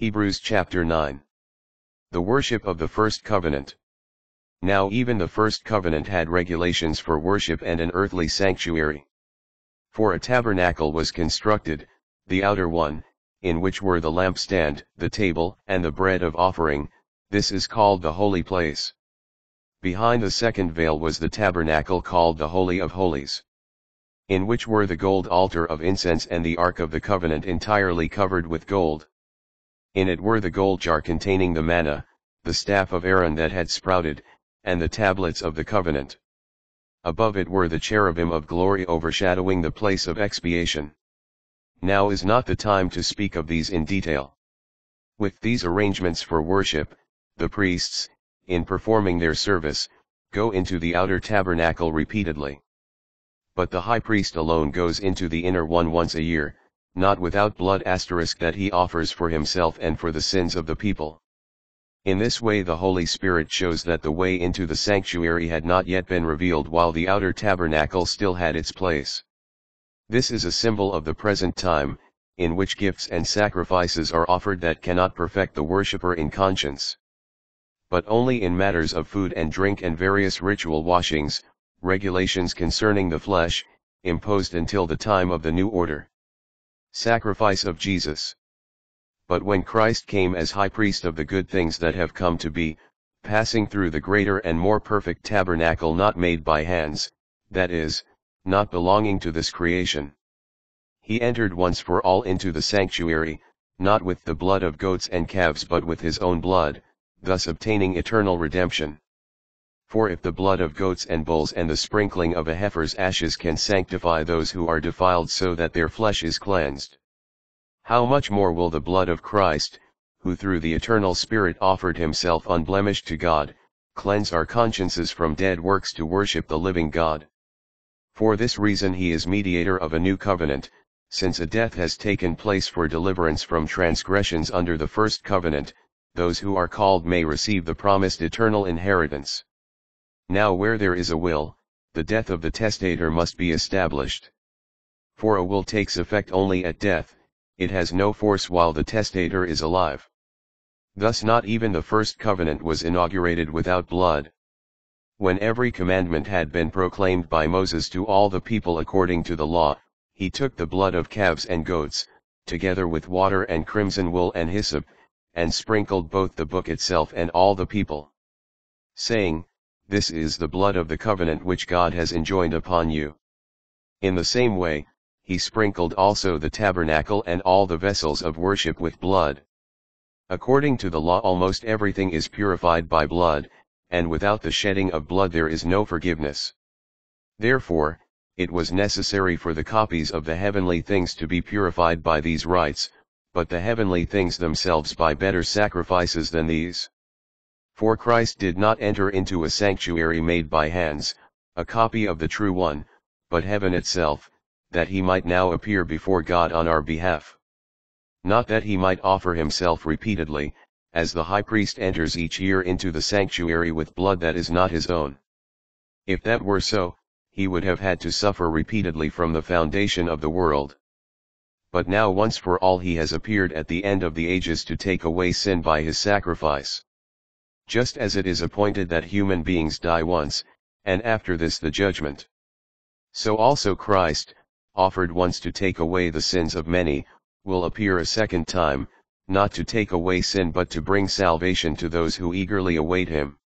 Hebrews chapter 9. The worship of the first covenant. Now even the first covenant had regulations for worship and an earthly sanctuary. For a tabernacle was constructed, the outer one, in which were the lampstand, the table, and the bread of offering. This is called the holy place. Behind the second veil was the tabernacle called the Holy of Holies, in which were the gold altar of incense and the ark of the covenant entirely covered with gold. In it were the gold jar containing the manna, the staff of Aaron that had sprouted, and the tablets of the covenant. Above it were the cherubim of glory overshadowing the place of expiation. Now is not the time to speak of these in detail. With these arrangements for worship, the priests, in performing their service, go into the outer tabernacle repeatedly. But the high priest alone goes into the inner one once a year, not without blood * that he offers for himself and for the sins of the people. In this way the Holy Spirit shows that the way into the sanctuary had not yet been revealed while the outer tabernacle still had its place. This is a symbol of the present time, in which gifts and sacrifices are offered that cannot perfect the worshipper in conscience, but only in matters of food and drink and various ritual washings, regulations concerning the flesh, imposed until the time of the new order. Sacrifice of Jesus. But when Christ came as high priest of the good things that have come to be, passing through the greater and more perfect tabernacle not made by hands, that is, not belonging to this creation, he entered once for all into the sanctuary, not with the blood of goats and calves but with his own blood, thus obtaining eternal redemption. For if the blood of goats and bulls and the sprinkling of a heifer's ashes can sanctify those who are defiled so that their flesh is cleansed, how much more will the blood of Christ, who through the eternal Spirit offered himself unblemished to God, cleanse our consciences from dead works to worship the living God? For this reason he is mediator of a new covenant, since a death has taken place for deliverance from transgressions under the first covenant, those who are called may receive the promised eternal inheritance. Now where there is a will, the death of the testator must be established. For a will takes effect only at death, it has no force while the testator is alive. Thus not even the first covenant was inaugurated without blood. When every commandment had been proclaimed by Moses to all the people according to the law, he took the blood of calves and goats, together with water and crimson wool and hyssop, and sprinkled both the book itself and all the people, saying, "This is the blood of the covenant which God has enjoined upon you." In the same way, he sprinkled also the tabernacle and all the vessels of worship with blood. According to the law almost everything is purified by blood, and without the shedding of blood there is no forgiveness. Therefore, it was necessary for the copies of the heavenly things to be purified by these rites, but the heavenly things themselves by better sacrifices than these. For Christ did not enter into a sanctuary made by hands, a copy of the true one, but heaven itself, that he might now appear before God on our behalf. Not that he might offer himself repeatedly, as the high priest enters each year into the sanctuary with blood that is not his own. If that were so, he would have had to suffer repeatedly from the foundation of the world. But now once for all he has appeared at the end of the ages to take away sin by his sacrifice. Just as it is appointed that human beings die once, and after this the judgment, so also Christ, offered once to take away the sins of many, will appear a second time, not to take away sin but to bring salvation to those who eagerly await him.